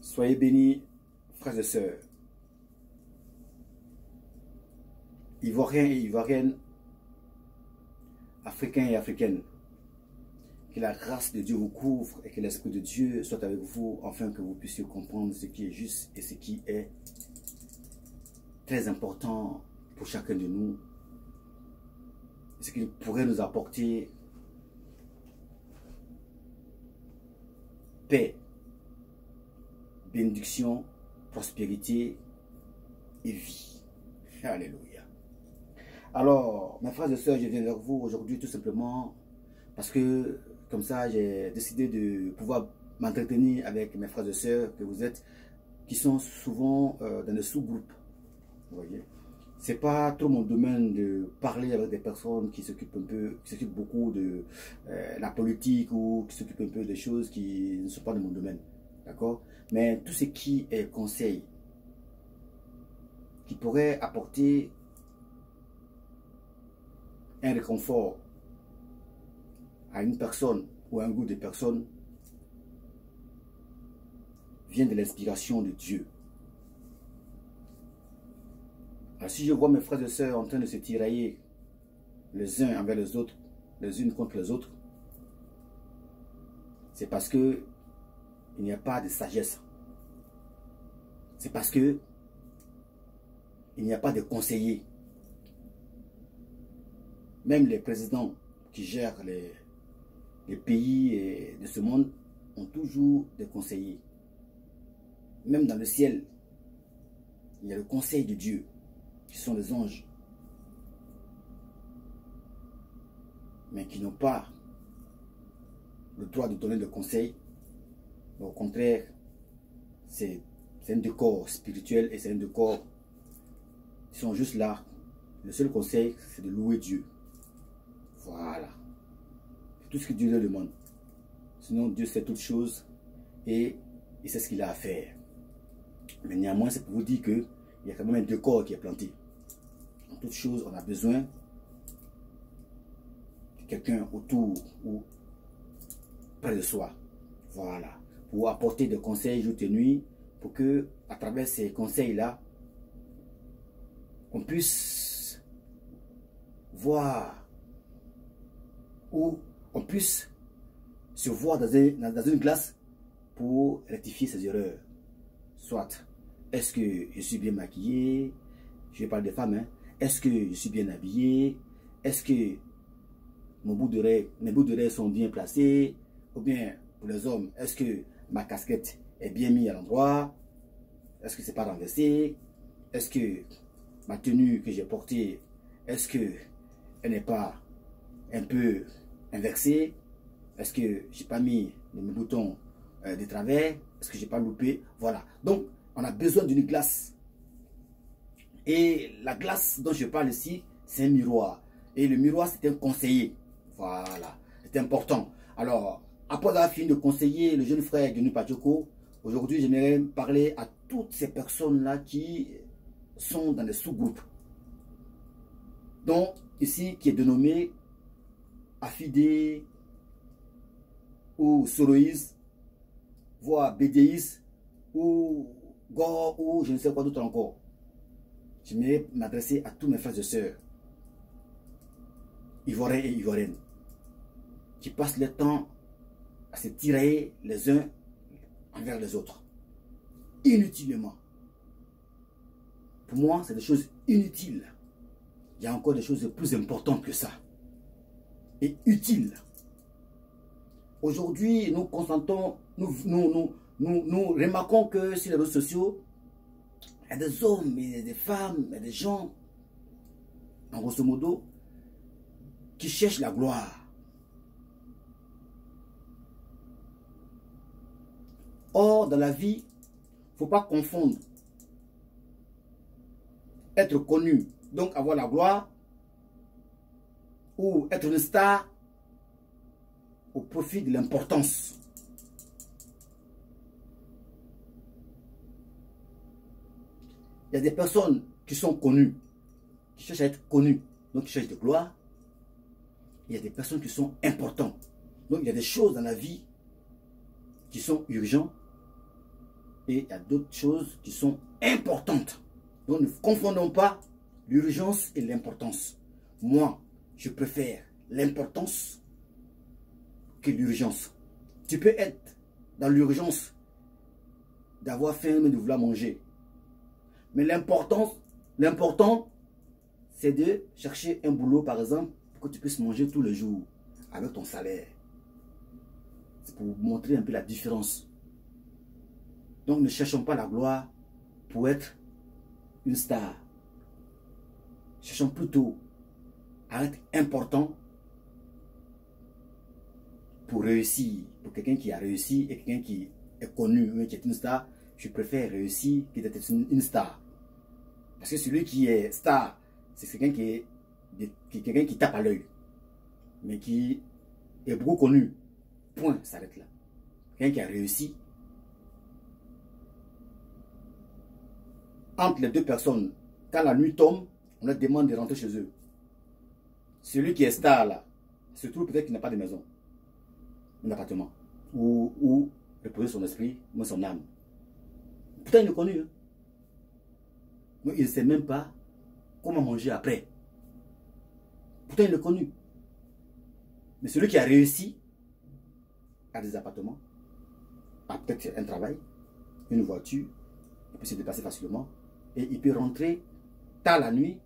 Soyez bénis, frères et sœurs, Ivoiriens et Ivoiriennes, Africains et Africaines. Que la grâce de Dieu vous couvre et que l'Esprit de Dieu soit avec vous, afin que vous puissiez comprendre ce qui est juste et ce qui est très important pour chacun de nous. Ce qui pourrait nous apporter paix, bénédiction, prospérité et vie. Alléluia. Alors, mes frères et sœurs, je viens vers vous aujourd'hui tout simplement parce que, comme ça, j'ai décidé de pouvoir m'entretenir avec mes frères et sœurs que vous êtes, qui sont souvent dans des sous-groupes. Vous voyez, c'est pas trop mon domaine de parler avec des personnes qui s'occupent un peu, qui s'occupent beaucoup de la politique ou qui s'occupent un peu des choses qui ne sont pas de mon domaine. D'accord? Mais tout ce qui est conseil, qui pourrait apporter un réconfort à une personne ou à un groupe de personnes, vient de l'inspiration de Dieu. Alors, si je vois mes frères et sœurs en train de se tirailler les uns envers les autres, les unes contre les autres, c'est parce que il n'y a pas de sagesse. C'est parce que il n'y a pas de conseillers. Même les présidents qui gèrent les pays de ce monde ont toujours des conseillers. Même dans le ciel, il y a le conseil de Dieu, qui sont les anges, mais qui n'ont pas le droit de donner le conseil. Au contraire, c'est un décor spirituel et c'est un décor. Ils sont juste là. Le seul conseil, c'est de louer Dieu. Voilà. C'est tout ce que Dieu leur demande. Sinon, Dieu sait toutes choses et il sait ce qu'il a à faire. Mais néanmoins, c'est pour vous dire qu'il y a quand même un décor qui est planté. En toutes choses, on a besoin de quelqu'un autour ou près de soi. Voilà. Pour apporter des conseils jour et nuit, pour que, à travers ces conseils-là, on puisse voir ou on puisse se voir dans une glace pour rectifier ses erreurs. Soit, est-ce que je suis bien maquillé? Je vais parler des femmes, hein? Est-ce que je suis bien habillé? Est-ce que mes bouts d'oreilles sont bien placés? Ou bien, pour les hommes, est-ce que ma casquette est bien mise à l'endroit? Est-ce que c'est pas renversé? Est-ce que ma tenue que j'ai portée, est-ce que elle n'est pas un peu inversée? Est-ce que j'ai pas mis mes boutons de travers? Est-ce que j'ai pas loupé? Voilà. Donc, on a besoin d'une glace. Et la glace dont je parle ici, c'est un miroir. Et le miroir, c'est un conseiller. Voilà. C'est important. Alors, après avoir fini de conseiller le jeune frère Guénou Pachoko, aujourd'hui, j'aimerais parler à toutes ces personnes-là qui sont dans les sous-groupes. Donc, ici, qui est dénommé Afidé ou Soroïs, voire BDIS ou Gore ou je ne sais quoi d'autre encore. Je vais m'adresser à tous mes frères et sœurs, Ivoiriens et Ivoiriennes, qui passent le temps à se tirailler les uns envers les autres, inutilement. Pour moi, c'est des choses inutiles. Il y a encore des choses plus importantes que ça. Et utiles. Aujourd'hui, nous constatons, nous remarquons que sur les réseaux sociaux, il y a des hommes et des femmes et des gens, en grosso modo, qui cherchent la gloire. Or, dans la vie, il ne faut pas confondre être connu, donc avoir la gloire, ou être une star au profit de l'importance. Il y a des personnes qui sont connues, qui cherchent à être connues, donc qui cherchent de gloire. Il y a des personnes qui sont importantes. Donc il y a des choses dans la vie qui sont urgentes Et il y a d'autres choses qui sont importantes. Donc ne confondons pas l'urgence et l'importance. Moi, je préfère l'importance que l'urgence. Tu peux être dans l'urgence d'avoir faim et de vouloir manger. Mais l'important, c'est de chercher un boulot, par exemple, pour que tu puisses manger tous les jours avec ton salaire. C'est pour vous montrer un peu la différence. Donc ne cherchons pas la gloire pour être une star. Cherchons plutôt à être important pour réussir. Pour quelqu'un qui a réussi et quelqu'un qui est connu, mais qui est une star, je préfère réussir que d'être une star. Parce que celui qui est star, c'est quelqu'un qui tape à l'œil, mais qui est beaucoup connu. Point, ça s'arrête là. Quelqu'un qui a réussi. Entre les deux personnes, quand la nuit tombe, on leur demande de rentrer chez eux. Celui qui est star là, se trouve peut-être qu'il n'a pas de maison, un appartement, où reposer son esprit, ou son âme. Pourtant, il est connu. Hein? Mais il ne sait même pas comment manger après. Pourtant, il est connu. Mais celui qui a réussi a des appartements, a peut-être un travail, une voiture, il peut se déplacer facilement et il peut rentrer tard la nuit,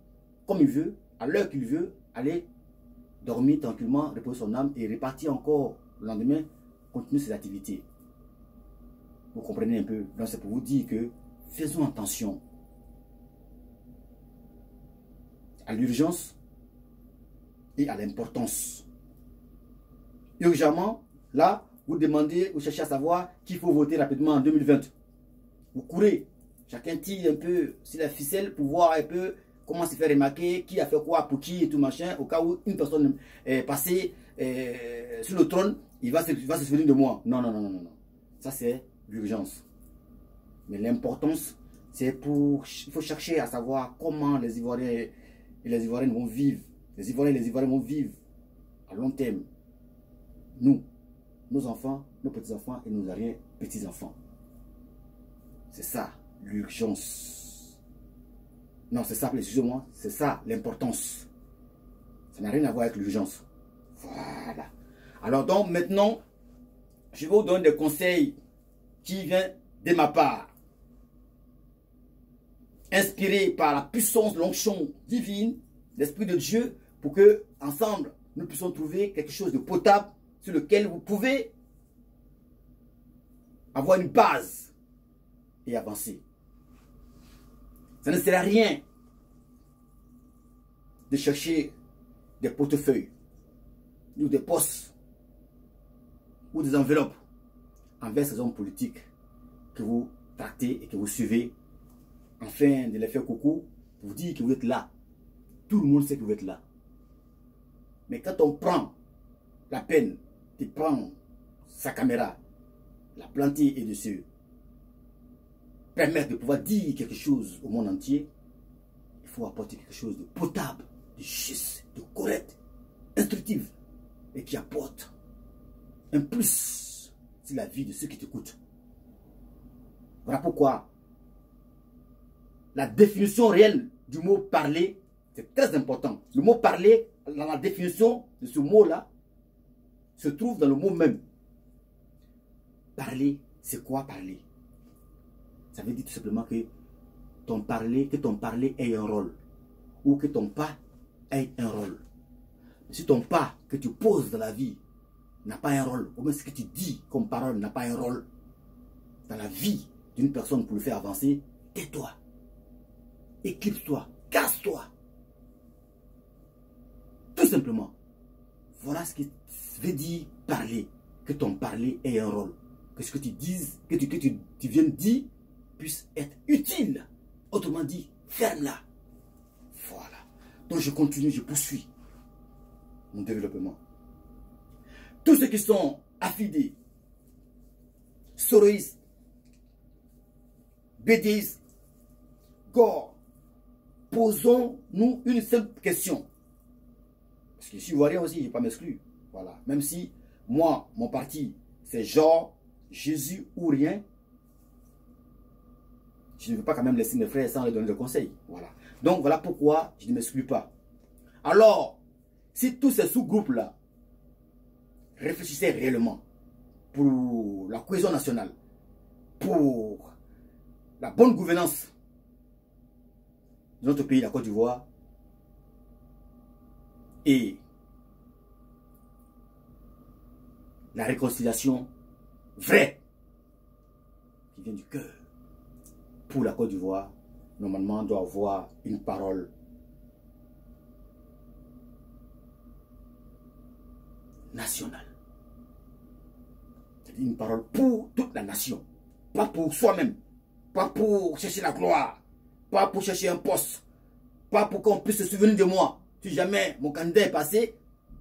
comme il veut, à l'heure qu'il veut, aller dormir tranquillement, reposer son âme et repartir encore le lendemain, continuer ses activités. Vous comprenez un peu? Donc c'est pour vous dire que faisons attention à l'urgence et à l'importance. Urgemment, là, vous demandez, vous cherchez à savoir qu'il faut voter rapidement en 2020. Vous courez, chacun tire un peu sur la ficelle pour voir un peu comment se faire remarquer, qui a fait quoi pour qui et tout machin, au cas où une personne est passée sur le trône, il va se souvenir de moi. Non, non, non, non, non. Ça c'est l'urgence. Mais l'importance, c'est pour... Il faut chercher à savoir comment les Ivoiriens et les Ivoiriennes vont vivre. Les Ivoiriens et les Ivoiriennes vont vivre à long terme. Nous, nos enfants, nos petits-enfants et nos arrière-petits-enfants. C'est ça, l'urgence. Non, c'est ça, excusez-moi, c'est ça, l'importance. Ça n'a rien à voir avec l'urgence. Voilà. Alors donc, maintenant, je vais vous donner des conseils qui viennent de ma part. Inspirés par la puissance de l'onction divine, l'Esprit de Dieu, pour que, ensemble, nous puissions trouver quelque chose de potable sur lequel vous pouvez avoir une base et avancer. Ça ne sert à rien de chercher des portefeuilles ou des postes ou des enveloppes envers ces hommes politiques que vous tractez et que vous suivez, afin de les faire coucou, pour vous dire que vous êtes là. Tout le monde sait que vous êtes là. Mais quand on prend la peine de prendre sa caméra, la planter et de se permettre de pouvoir dire quelque chose au monde entier, il faut apporter quelque chose de potable, de juste, de correct, instructif et qui apporte un plus sur la vie de ceux qui t'écoutent. Voilà pourquoi la définition réelle du mot parler, c'est très important. Le mot parler, dans la définition de ce mot-là, se trouve dans le mot même. Parler, c'est quoi parler? Ça veut dire tout simplement que ton parler ait un rôle. Ou que ton pas ait un rôle. Si ton pas que tu poses dans la vie n'a pas un rôle, ou même ce que tu dis comme parole n'a pas un rôle dans la vie d'une personne pour le faire avancer, tais-toi. Éclipse-toi. Casse-toi. Tout simplement. Voilà ce qui veut dire parler. Que ton parler ait un rôle. Que ce que tu dises, que tu viens de dire, puisse être utile. Autrement dit, ferme-la. Voilà. Donc je continue, je poursuis mon développement. Tous ceux qui sont affidés, soroïstes, bédistes, gore, posons-nous une simple question. Parce que je suis ivoirien aussi, je ne vais pas m'exclure. Voilà. Même si moi, mon parti, c'est genre Jésus ou rien. je ne veux pas quand même laisser mes frères sans leur donner des conseils. Voilà. Donc voilà pourquoi je ne m'exclus pas. Alors, si tous ces sous-groupes-là réfléchissaient réellement pour la cohésion nationale, pour la bonne gouvernance de notre pays, la Côte d'Ivoire, et la réconciliation vraie qui vient du cœur pour la Côte d'Ivoire, normalement on doit avoir une parole nationale. C'est-à-dire une parole pour toute la nation, pas pour soi-même, pas pour chercher la gloire, pas pour chercher un poste, pas pour qu'on puisse se souvenir de moi. Si jamais mon candidat est passé,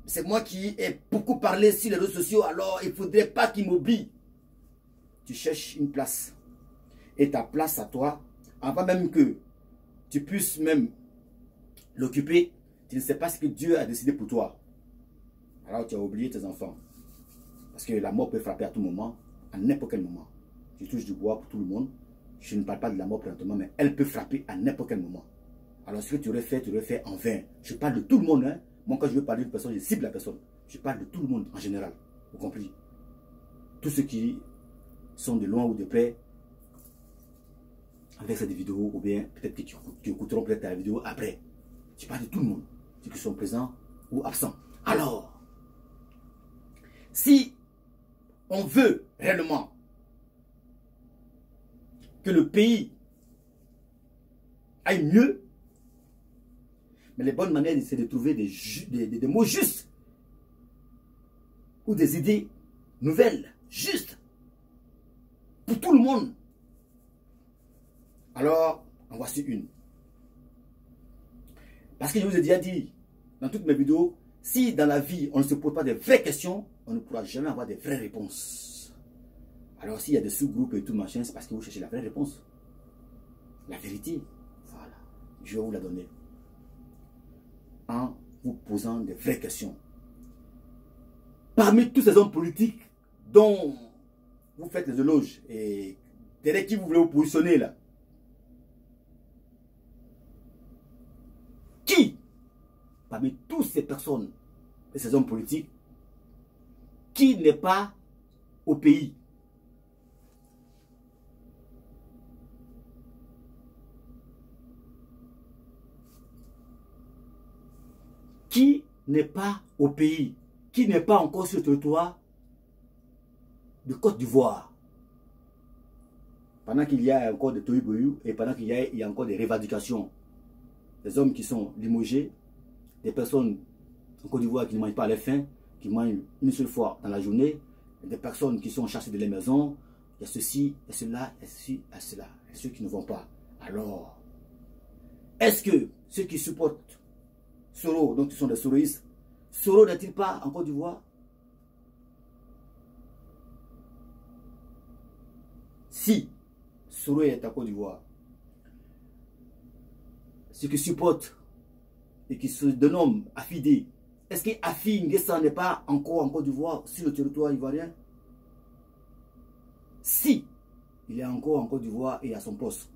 c'est moi qui ai beaucoup parlé sur les réseaux sociaux, alors il ne faudrait pas qu'il m'oublie. Tu cherches une place. Et ta place à toi, avant même que tu puisses même l'occuper, tu ne sais pas ce que Dieu a décidé pour toi. Alors tu as oublié tes enfants. Parce que la mort peut frapper à tout moment, à n'importe quel moment. Tu touches du bois pour tout le monde. Je ne parle pas de la mort présentement, mais elle peut frapper à n'importe quel moment. Alors ce que tu aurais fait en vain. Je parle de tout le monde. Hein. Moi quand je veux parler d'une personne, je cible la personne. Je parle de tout le monde en général. Vous comprenez? Tous ceux qui sont de loin ou de près, avec cette vidéo, ou bien peut-être que tu écouteront peut-être la vidéo après. Je parle de tout le monde. Ceux qui sont présents ou absents. Alors, si on veut réellement que le pays aille mieux, mais les bonnes manières, c'est de trouver des mots justes ou des idées nouvelles, justes, pour tout le monde. Alors, en voici une. Parce que je vous ai déjà dit dans toutes mes vidéos, si dans la vie, on ne se pose pas de vraies questions, on ne pourra jamais avoir de vraies réponses. Alors, s'il y a des sous-groupes et tout machin, c'est parce que vous cherchez la vraie réponse. La vérité, voilà. Je vais vous la donner. En vous posant de vraies questions. Parmi tous ces hommes politiques dont vous faites les éloges et derrière qui vous voulez vous positionner là, qui, parmi toutes ces personnes et ces hommes politiques, qui n'est pas au pays? Qui n'est pas au pays? Qui n'est pas encore sur le territoire de Côte d'Ivoire? Pendant qu'il y a encore des tohu-bohu et pendant qu'il y a encore des revendications, des hommes qui sont limogés, des personnes en Côte d'Ivoire qui ne mangent pas à leur faim, qui mangent une seule fois dans la journée, des personnes qui sont chassées de leur maison, il y a ceci, il y a cela, il y a ceci, il y a cela, et ceux qui ne vont pas. Alors, est-ce que ceux qui supportent Soro, donc ils sont des soroïstes, Soro n'est-il pas en Côte d'Ivoire? Si Soro est en Côte d'Ivoire, ceux qui supportent et qui se dénomment Afidé, est-ce que Afi Nguessan n'est pas encore en Côte d'Ivoire sur le territoire ivoirien? Si il est encore en Côte d'Ivoire et à son poste.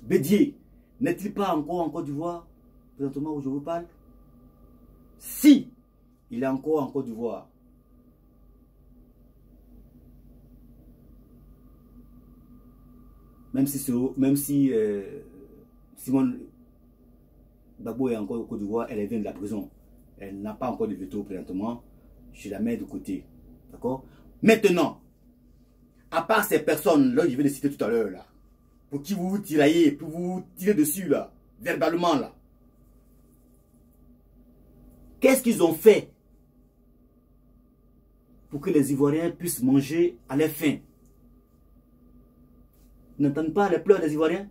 Bédier n'est-il pas encore en Côte d'Ivoire présentement où je vous parle? Si il est encore en Côte d'Ivoire, même si Simone Gbagbo est encore en Côte d'Ivoire, elle vient de la prison. Elle n'a pas encore de veto présentement. Je la mets de côté. D'accord? Maintenant, à part ces personnes là, je vais les citer tout à l'heure là, pour qui vous vous tiraillez, pour vous tirer dessus là, verbalement là. Qu'est-ce qu'ils ont fait pour que les Ivoiriens puissent manger à leur faim? N'entendent pas les pleurs des Ivoiriens?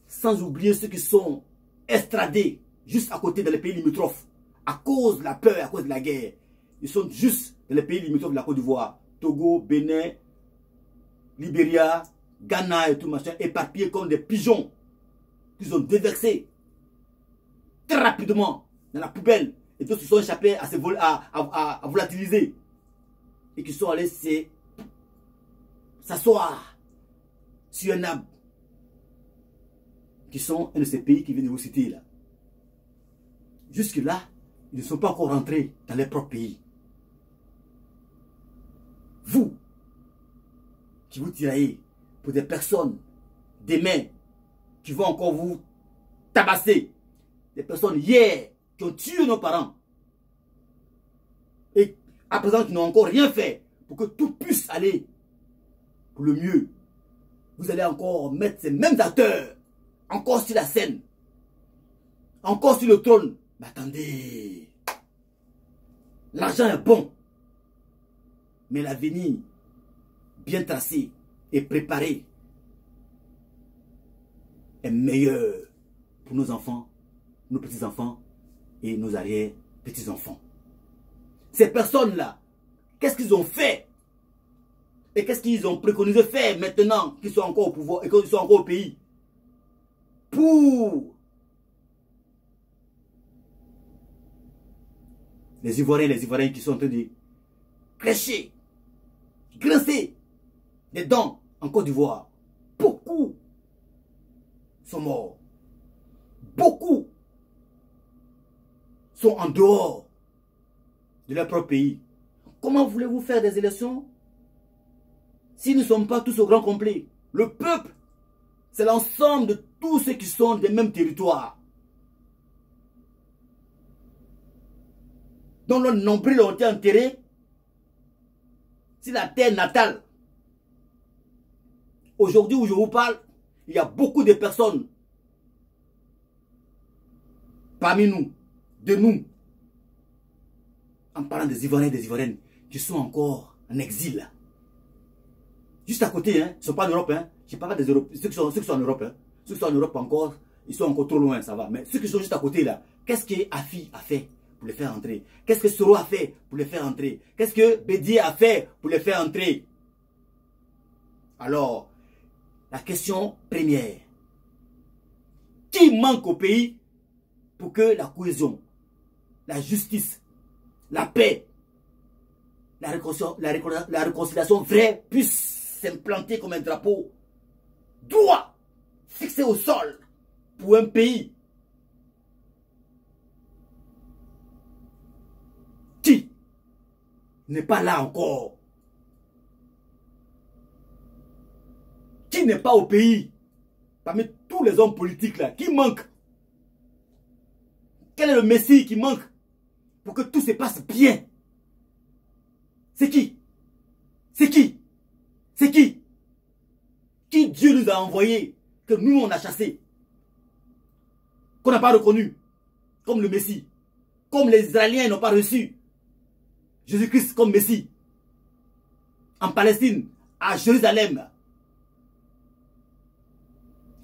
Sans oublier ceux qui sont estradés juste à côté dans les pays limitrophes. À cause de la peur, à cause de la guerre. Ils sont juste dans les pays limitrophes de la Côte d'Ivoire. Togo, Bénin, Libéria, Ghana et tout machin, éparpillés comme des pigeons. Qu'ils ont déversés très rapidement dans la poubelle. Et d'autres se sont échappés à volatiliser. Et qui sont allés s'asseoir sur un arbre, qui sont un de ces pays qui viennent de vous citer là. Jusque-là, ils ne sont pas encore rentrés dans leur propre pays. Vous, qui vous tiraillez pour des personnes, des mains, qui vont encore vous tabasser, des personnes hier qui ont tué nos parents, et à présent qui n'ont encore rien fait pour que tout puisse aller pour le mieux. Vous allez encore mettre ces mêmes acteurs encore sur la scène, encore sur le trône. Mais attendez, l'argent est bon, mais l'avenir bien tracé et préparé est meilleur pour nos enfants, nos petits-enfants et nos arrière-petits-enfants. Ces personnes-là, qu'est-ce qu'ils ont fait? Et qu'est-ce qu'ils ont préconisé de faire maintenant qu'ils sont encore au pouvoir et qu'ils sont encore au pays? Pour les Ivoiriens qui sont en train de cracher, grincer des dents en Côte d'Ivoire. Beaucoup sont morts. Beaucoup sont en dehors de leur propre pays. Comment voulez-vous faire des élections si nous ne sommes pas tous au grand complet? Le peuple, c'est l'ensemble de tous ceux qui sont des mêmes territoires, dont leurs nombrils ont été enterrés sur la terre natale. Aujourd'hui où je vous parle, il y a beaucoup de personnes parmi nous, de nous, en parlant des Ivoiriens et des Ivoiriennes, qui sont encore en exil. Juste à côté, hein, ils ne sont pas en Europe. Hein. Je ne parle pas des Européens, ceux qui sont en Europe. Hein. Ceux qui sont en Europe encore, ils sont encore trop loin, ça va. Mais ceux qui sont juste à côté là, qu'est-ce que Afi a fait pour les faire entrer? Qu'est-ce que Soro a fait pour les faire entrer? Qu'est-ce que Bédié a fait pour les faire entrer? Alors, la question première. Qui manque au pays pour que la cohésion, la justice, la paix, la réconciliation vraie puisse s'implanter comme un drapeau droit, fixé au sol pour un pays? Qui n'est pas là encore? Qui n'est pas au pays parmi tous les hommes politiques là? Qui manque? Quel est le Messie qui manque pour que tout se passe bien? C'est qui? C'est qui? C'est qui? Qui Dieu nous a envoyé, que nous on a chassé, qu'on n'a pas reconnu comme le Messie, comme les Israéliens n'ont pas reçu Jésus-Christ comme Messie en Palestine, à Jérusalem.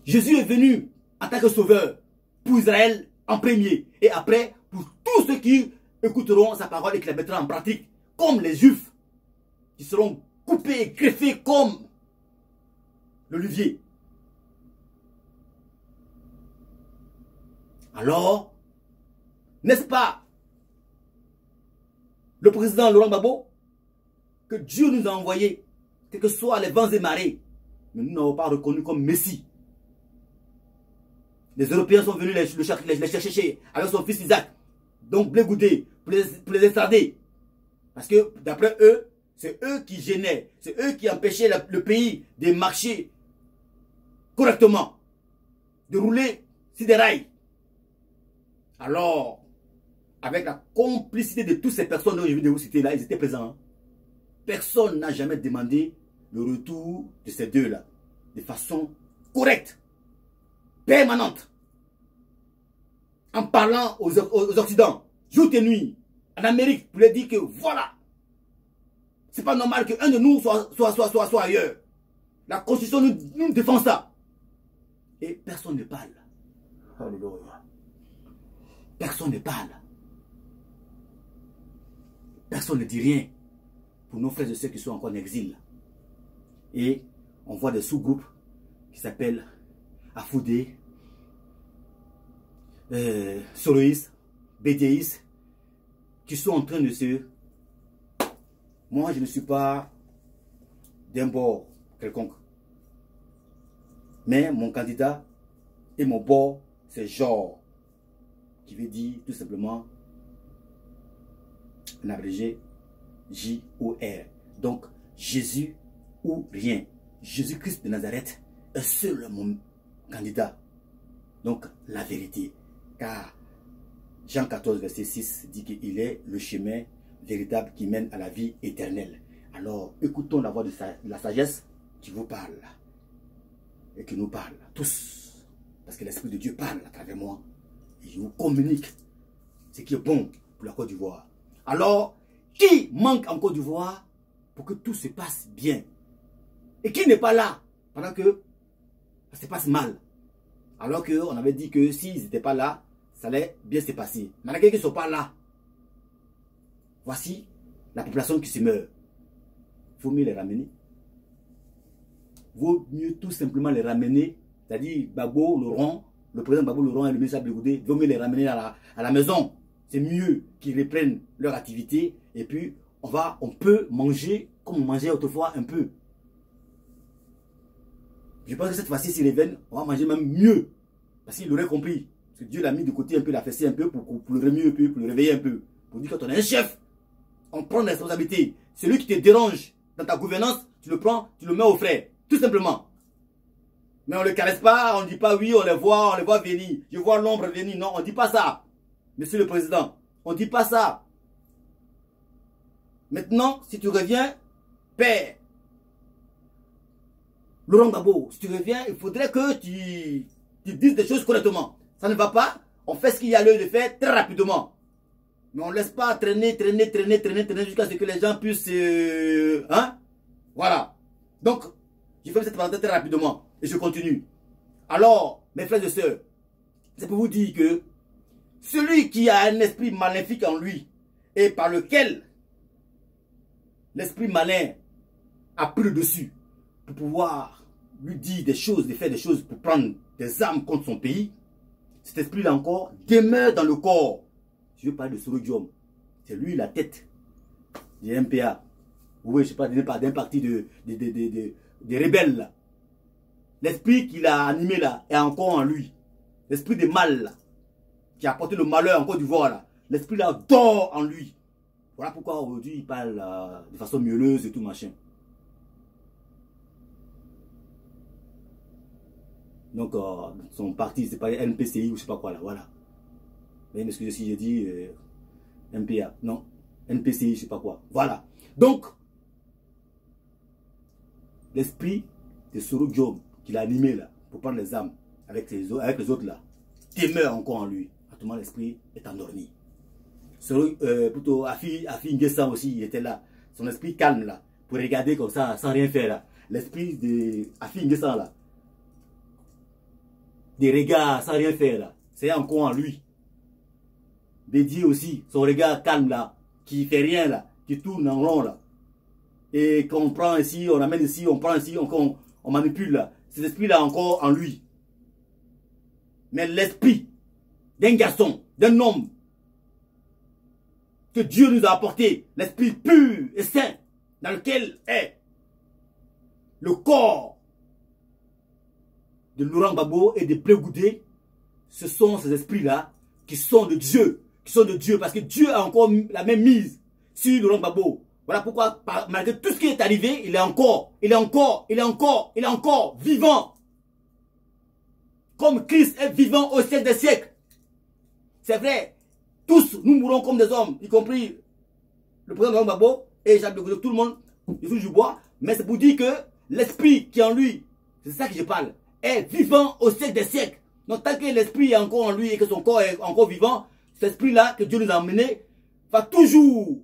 Jésus est venu en tant que sauveur pour Israël en premier et après pour tous ceux qui écouteront sa parole et qui la mettront en pratique, comme les Juifs qui seront coupés et greffés comme l'olivier. Alors, n'est-ce pas le président Laurent Gbagbo que Dieu nous a envoyé, quels que soient les vents et marées, mais nous n'avons pas reconnu comme Messie? Les Européens sont venus les chercher avec son fils Isaac, donc Blé Goudé, pour les extrader. Parce que d'après eux, c'est eux qui gênaient, c'est eux qui empêchaient le pays de marcher correctement, de rouler sur des rails. Alors, avec la complicité de toutes ces personnes dont je viens de vous citer là, ils étaient présents. Personne n'a jamais demandé le retour de ces deux-là de façon correcte, permanente, en parlant aux Occidents, jour et nuit, en Amérique, pour leur dire que voilà, c'est pas normal qu'un de nous soit ailleurs. La Constitution nous défend ça. Et personne ne parle. Alléluia. Personne ne parle. Personne ne dit rien pour nos frères et sœurs qui sont encore en exil. Et on voit des sous-groupes qui s'appellent Afoudé, Soroïs, Bédéis, qui sont en train de se... Moi, je ne suis pas d'un bord quelconque. Mais mon candidat et mon bord, c'est genre, qui veut dire tout simplement, en abrégé, J-O-R. Donc, Jésus ou rien. Jésus-Christ de Nazareth est seul mon candidat. Donc, la vérité. Car Jean 14, verset 6 dit qu'il est le chemin véritable qui mène à la vie éternelle. Alors, écoutons la voix de la sagesse qui vous parle et qui nous parle, tous. Parce que l'Esprit de Dieu parle à travers moi. Et il vous communique ce qui est bon pour la Côte d'Ivoire. Alors, qui manque en Côte d'Ivoire pour que tout se passe bien? Et qui n'est pas là pendant que ça se passe mal? Alors qu'on avait dit que s'ils n'étaient pas là, ça allait bien se passer. Maintenant qu'ils ne sont pas là, voici la population qui se meurt. Il vaut mieux les ramener. Il vaut mieux tout simplement les ramener. C'est-à-dire Gbagbo, Laurent, le président Gbagbo, Laurent et le ministre Abdel il vaut mieux les ramener à la maison. C'est mieux qu'ils reprennent leur activité. Et puis, on peut manger comme on mangeait autrefois un peu. Je pense que cette fois-ci, s'ils reviennent, on va manger même mieux. Parce qu'il aurait compris. Parce que Dieu l'a mis de côté un peu, l'a fessé un peu pour le remuer un peu, pour le réveiller un peu. Pour dire que quand on est un chef, on prend la responsabilité. Celui qui te dérange dans ta gouvernance, tu le prends, tu le mets au frais. Tout simplement. Mais on ne le caresse pas, on ne dit pas oui, on les voit venir. Je vois l'ombre venir. Non, on ne dit pas ça. Monsieur le Président, on ne dit pas ça. Maintenant, si tu reviens, père, Laurent Gbagbo, si tu reviens, il faudrait que tu dises des choses correctement. Ça ne va pas, on fait ce qu'il y a lieu de faire très rapidement. Mais on ne laisse pas traîner jusqu'à ce que les gens puissent... hein? Voilà. Donc, je fais cette parenthèse très rapidement et je continue. Alors, mes frères et sœurs, c'est pour vous dire que celui qui a un esprit maléfique en lui et par lequel l'esprit malin a pris le dessus pour pouvoir lui dire des choses, de faire des choses pour prendre des armes contre son pays, cet esprit-là encore demeure dans le corps. Je veux parler de Sorodium. C'est lui la tête du MPA. Oui, je sais pas, d'un parti des rebelles là. L'esprit qu'il a animé là est encore en lui. L'esprit de mal là, qui a apporté le malheur en Côte d'Ivoire là. L'esprit là dort en lui. Voilà pourquoi aujourd'hui il parle de façon mielleuse et tout machin. Donc son parti c'est pas NPCI ou je sais pas quoi là, voilà. Mais excusez si j'ai dit MPA, non, NPCI je sais pas quoi, voilà. Donc, l'esprit de Sorodium qu'il a animé là, pour prendre les armes avec les autres là, demeure encore en lui. Actuellement l'esprit est endormi. Plutôt Afi Nguessan aussi, il était là. Son esprit calme là, pour regarder comme ça, sans rien faire là. L'esprit de Afi Nguessan là, des regards sans rien faire là, c'est encore en lui. Dédié aussi, son regard calme là, qui fait rien là, qui tourne en rond là. Et qu'on prend ici, on amène ici, on prend ici, on manipule là. Cet esprit là encore en lui. Mais l'esprit d'un garçon, d'un homme, que Dieu nous a apporté, l'esprit pur et saint, dans lequel est le corps de Laurent Gbagbo et de Blé-Goudé, ce sont ces esprits-là qui sont de Dieu, parce que Dieu a encore la même mise sur Laurent Gbagbo. Voilà pourquoi, malgré tout ce qui est arrivé, il est encore vivant. Comme Christ est vivant au siècle des siècles. C'est vrai, tous nous mourrons comme des hommes, y compris le président Laurent Gbagbo et Jacques Blé-Goudé, tout le monde, il touche du bois, mais c'est pour dire que l'esprit qui est en lui, c'est ça que je parle, est vivant au siècle des siècles. Donc tant que l'esprit est encore en lui et que son corps est encore vivant, cet esprit-là que Dieu nous a amené va toujours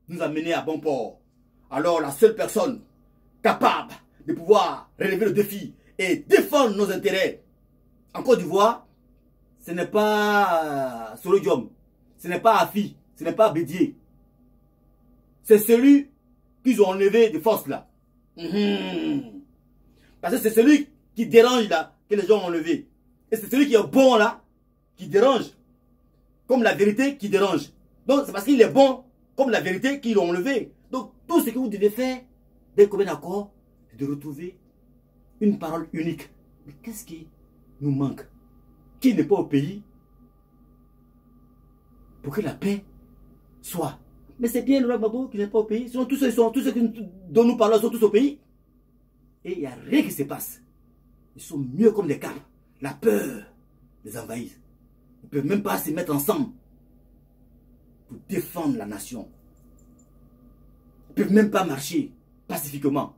nous amener à bon port. Alors la seule personne capable de pouvoir relever le défi et défendre nos intérêts en Côte d'Ivoire, ce n'est pas Sorodium, ce n'est pas Afi, ce n'est pas Bédié. C'est celui qu'ils ont enlevé de force là. Parce que c'est celui qui dérange là, que les gens ont enlevé. Et c'est celui qui est bon là, qui dérange. Comme la vérité qui dérange. Donc c'est parce qu'il est bon, comme la vérité qu'ils l'ont enlevé. Donc tout ce que vous devez faire, dès qu'on est d'accord, c'est de retrouver une parole unique. Mais qu'est-ce qui nous manque? Qui n'est pas au pays pour que la paix soit? Mais c'est bien Laurent Gbagbo qui n'est pas au pays. Sinon, tous ceux dont nous parlons sont tous au pays. Et il n'y a rien qui se passe. Ils sont mieux comme des capes. La peur les envahit. Ils ne peuvent même pas se mettre ensemble pour défendre la nation. Ils ne peuvent même pas marcher pacifiquement.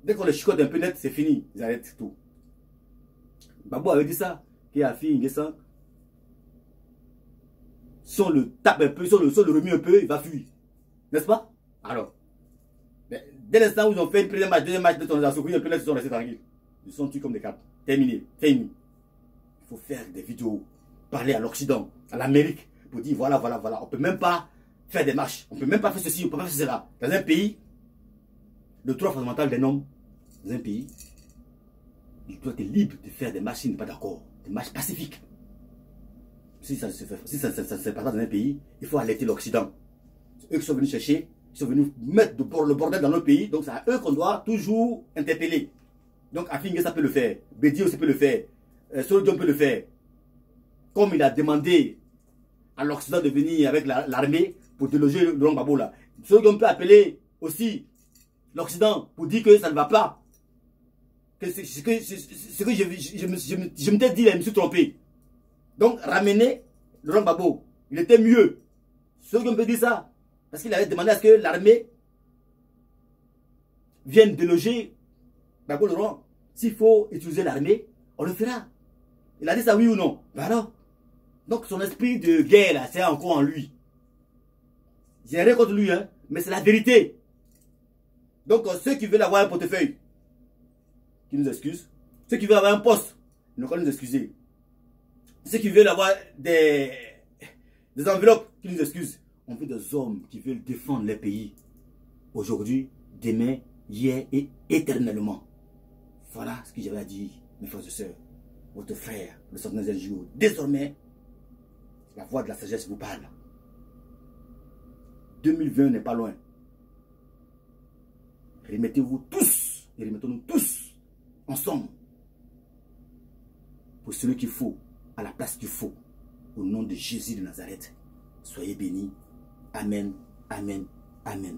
Dès qu'on les chicote un peu net, c'est fini. Ils arrêtent tout. Gbagbo avait dit ça, qu'il a fait Nguessan. Si on le tape un peu, si on le remue un peu, il va fuir. N'est-ce pas? Alors, dès l'instant où ils ont fait une première match, deuxième match, ils ont secoué un peu net, ils sont restés tranquilles. Ils sont tués comme des capes. Terminé. Fini. Il faut faire des vidéos, parler à l'Occident, à l'Amérique, pour dire voilà, voilà, voilà. On ne peut même pas faire des marches. On ne peut même pas faire ceci, on ne peut pas faire cela. Dans un pays, le droit fondamental d'un homme, dans un pays, il doit être libre de faire des marches s'il n'est pas d'accord. Des marches pacifiques. Si ça ne se fait pas dans un pays, il faut alerter l'Occident. Eux qui sont venus chercher, ils sont venus mettre le bordel dans notre pays, donc c'est à eux qu'on doit toujours interpeller. Donc Affi N'Guessan peut le faire, Bédi aussi peut le faire, Soro Diom peut le faire. Comme il a demandé à l'Occident de venir avec l'armée pour déloger Laurent Gbagbo là. Soro Diom peut appeler aussi l'Occident pour dire que ça ne va pas. Que ce que je m'étais dit là, je me suis trompé. Donc ramener Laurent Gbagbo, il était mieux. Soro Diom peut dire ça. Parce qu'il avait demandé à ce que l'armée vienne déloger Gbagbo Laurent. S'il faut utiliser l'armée, on le fera. Il a dit ça oui ou non? Ben alors. Donc son esprit de guerre là, c'est encore en lui. J'ai rien contre lui, hein, mais c'est la vérité. Donc ceux qui veulent avoir un portefeuille, qui nous excusent. Ceux qui veulent avoir un poste, ils n'ont qu'à nous excuser. Ceux qui veulent avoir des enveloppes, qui nous excusent. On veut des hommes qui veulent défendre les pays. Aujourd'hui, demain, hier et éternellement. Voilà ce que j'avais à dire, mes frères et sœurs. Votre frère, le centenaire LGO. Désormais, la voix de la sagesse vous parle. 2020 n'est pas loin. Remettez-vous tous, et remettons-nous tous ensemble pour celui qu'il faut, à la place qu'il faut, au nom de Jésus de Nazareth. Soyez bénis. Amen, amen, amen.